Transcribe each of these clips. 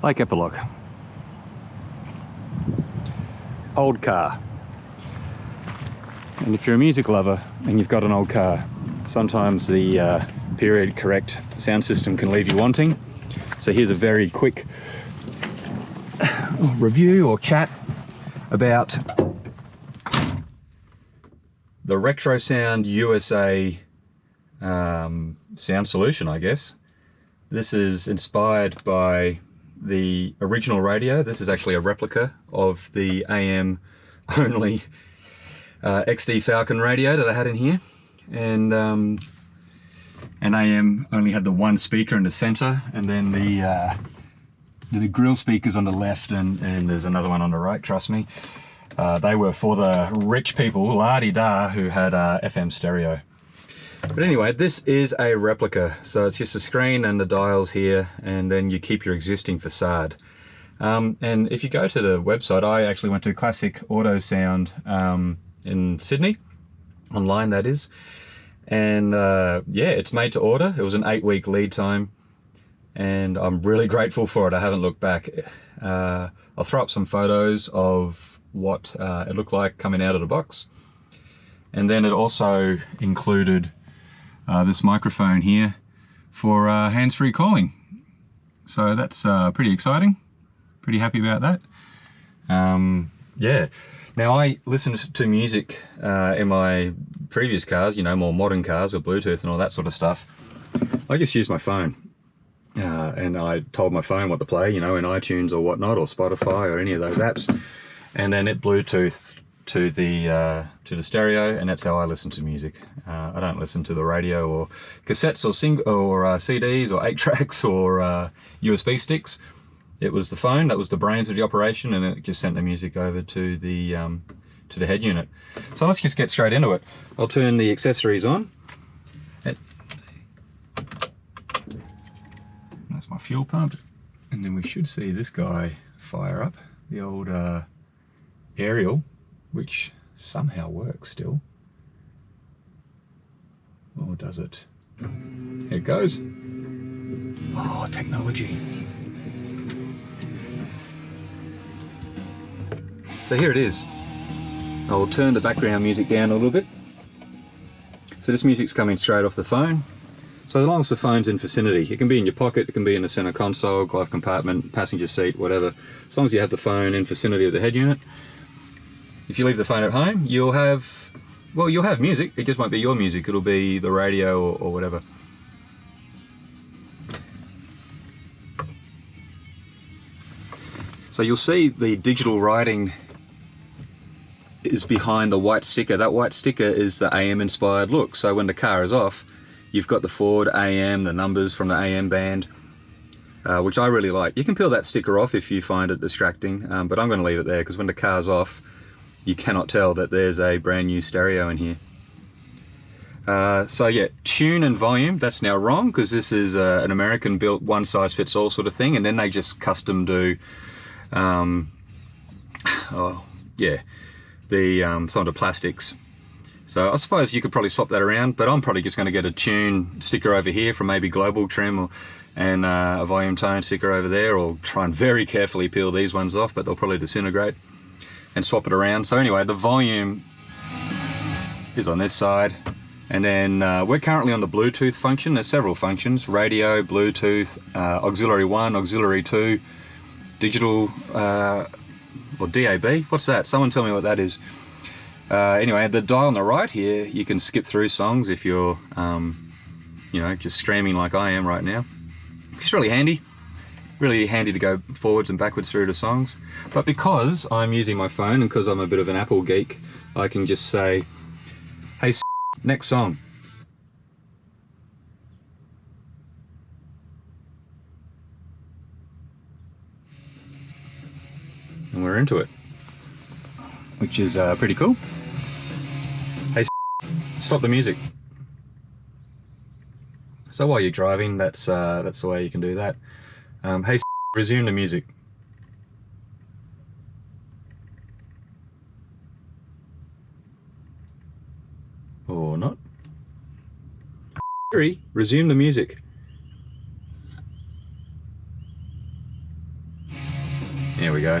Lake Epilogue. Old car. And if you're a music lover and you've got an old car, sometimes the period correct sound system can leave you wanting. So here's a very quick review or chat about the Retrosound USA sound solution, I guess. This is inspired by the original radio. This is actually a replica of the AM only XD Falcon radio that I had in here, and AM only had the one speaker in the center, and then the grill speakers on the left, and there's another one on the right. Trust me, they were for the rich people, la-di-da, who had FM stereo. But anyway, this is a replica, so it's just a screen and the dials here, and then you keep your existing facade. And if you go to the website, I actually went to Classic Auto Sound in Sydney, online that is, and yeah, it's made to order. It was an 8-week lead time, and I'm really grateful for it. I haven't looked back. I'll throw up some photos of what it looked like coming out of the box, and then it also included this microphone here for hands-free calling. So that's pretty exciting. Pretty happy about that. Yeah. Now, I listened to music in my previous cars, you know, more modern cars with Bluetooth and all that sort of stuff. I just used my phone, and I told my phone what to play, you know, in iTunes or whatnot, or Spotify or any of those apps, and then it Bluetoothed to the stereo, and that's how I listen to music. I don't listen to the radio or cassettes or CDs or 8-tracks or USB sticks. It was the phone that was the brains of the operation, and it just sent the music over to the head unit. So let's just get straight into it. I'll turn the accessories on. That's my fuel pump, and then we should see this guy fire up, the old aerial, which somehow works still. Or does it? Here it goes. Oh, technology. So here it is. I'll turn the background music down a little bit. So this music's coming straight off the phone. So as long as the phone's in vicinity, it can be in your pocket, it can be in the center console, glove compartment, passenger seat, whatever. As long as you have the phone in vicinity of the head unit. If you leave the phone at home, you'll have music. It just won't be your music. It'll be the radio or whatever. So you'll see the digital writing is behind the white sticker. That white sticker is the AM inspired look. So when the car is off, you've got the Ford AM, the numbers from the AM band, which I really like. You can peel that sticker off if you find it distracting, but I'm going to leave it there because when the car's off, you cannot tell that there's a brand new stereo in here. So yeah, tune and volume, that's now wrong because this is an American built one size fits all sort of thing, and then they just custom do some of the plastics. So I suppose you could probably swap that around, but I'm probably just going to get a tune sticker over here from maybe Global Trim, and a volume tone sticker over there, or try and very carefully peel these ones off, but they'll probably disintegrate, and swap it around. So anyway, the volume is on this side, and then we're currently on the Bluetooth function. There's several functions: radio, Bluetooth, auxiliary 1, auxiliary 2, digital, or DAB. What's that? Someone tell me what that is. Anyway, the dial on the right here, you can skip through songs if you're you know, just streaming like I am right now. It's really handy to go forwards and backwards through the songs. But because I'm using my phone and because I'm a bit of an Apple geek, I can just say, hey, next song. And we're into it, which is pretty cool. Hey, stop the music. So while you're driving, that's the way you can do that. Hey, resume the music. Or not. Siri, resume the music. There we go.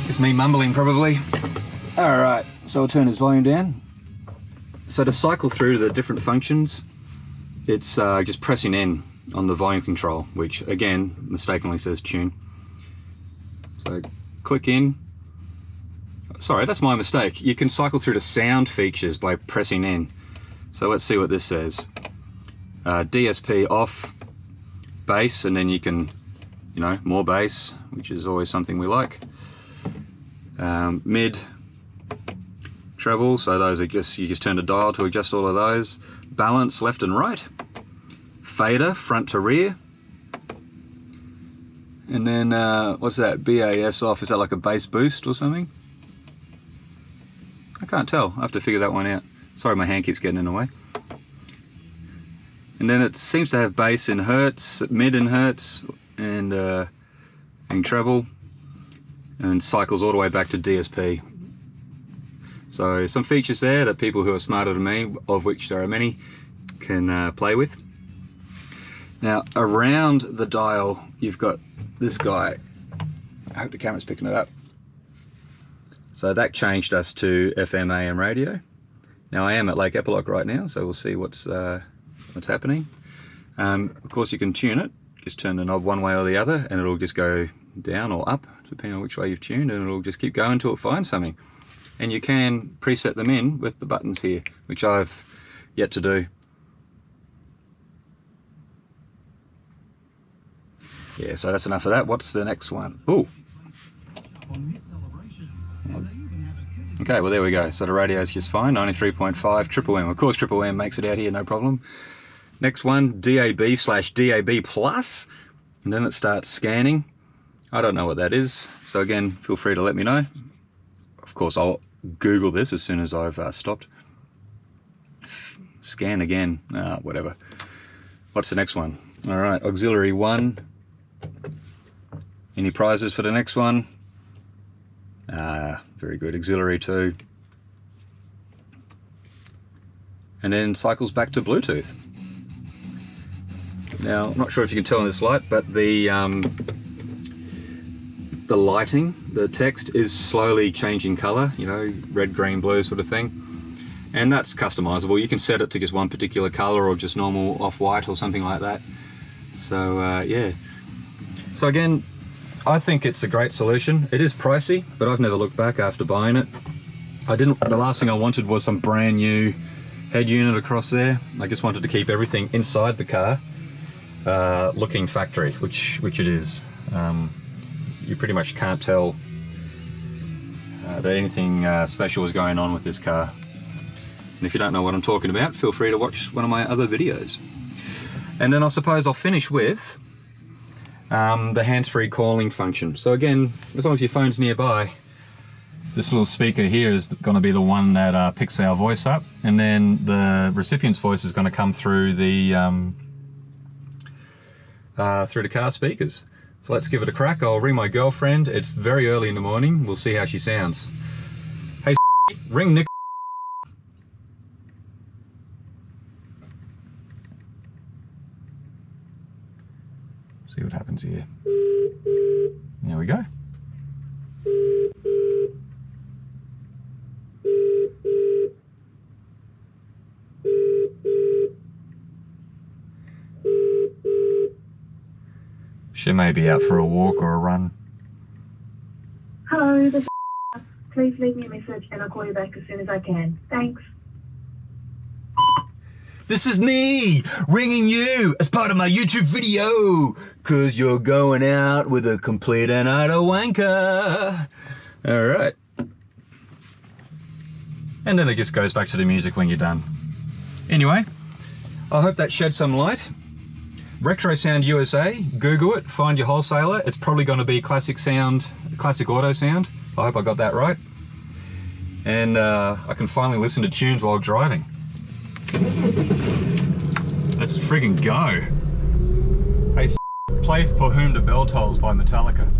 It's me mumbling probably. Alright, so I'll turn his volume down. So to cycle through the different functions, it's just pressing N on the volume control, which again mistakenly says tune. So click in. Sorry, that's my mistake. You can cycle through the sound features by pressing N. So let's see what this says. DSP off, bass, and then you can, you know, more bass, which is always something we like. Mid, treble, so those are just, you just turn the dial to adjust all of those. Balance, left and right. Fader, front to rear. And then, what's that, BAS off, is that like a bass boost or something? I can't tell, I have to figure that one out. Sorry, my hand keeps getting in the way. And then it seems to have bass in hertz, mid in hertz, and in treble, and cycles all the way back to DSP. So some features there that people who are smarter than me, of which there are many, can play with. Now around the dial you've got this guy. I hope the camera's picking it up. So that changed us to FM AM radio. Now I am at Lake Epilogue right now, so we'll see what's happening. Of course you can tune it, just turn the knob one way or the other and it'll just go down or up depending on which way you've tuned, and it'll just keep going until it finds something. And you can preset them in with the buttons here, which I've yet to do. Yeah, so that's enough of that. What's the next one? Ooh. Okay, well there we go. So the radio's just fine, 93.5, Triple M. Of course Triple M makes it out here, no problem. Next one, DAB/DAB plus, and then it starts scanning. I don't know what that is, so again, feel free to let me know. Of course, I'll Google this as soon as I've stopped. Scan again, whatever. What's the next one? All right, auxiliary 1. Any prizes for the next one? Very good, auxiliary 2. And then cycles back to Bluetooth. Now, I'm not sure if you can tell in this light, but the lighting, the text is slowly changing color, you know, red, green, blue sort of thing. And that's customizable. You can set it to just one particular color or just normal off-white or something like that. So yeah. So again, I think it's a great solution. It is pricey, but I've never looked back after buying it. The last thing I wanted was some brand new head unit across there. I just wanted to keep everything inside the car looking factory, which it is. You pretty much can't tell that anything special is going on with this car. And if you don't know what I'm talking about, feel free to watch one of my other videos. And then I suppose I'll finish with the hands-free calling function. So again, as long as your phone's nearby, this little speaker here is going to be the one that picks our voice up, and then the recipient's voice is going to come through the car speakers. So let's give it a crack. I'll ring my girlfriend. It's very early in the morning. We'll see how she sounds. Hey, ring Nick. See what happens here. There we go. She may be out for a walk or a run. Hello, this is please leave me a message and I'll call you back as soon as I can. Thanks. This is me ringing you as part of my YouTube video, cause you're going out with a complete and utter wanker. All right. And then it just goes back to the music when you're done. Anyway, I hope that shed some light. Retrosound USA, Google it, find your wholesaler. It's probably going to be Classic Auto Sound. I hope I got that right. And I can finally listen to tunes while driving. Let's friggin' go. Hey, play For Whom the Bell Tolls by Metallica.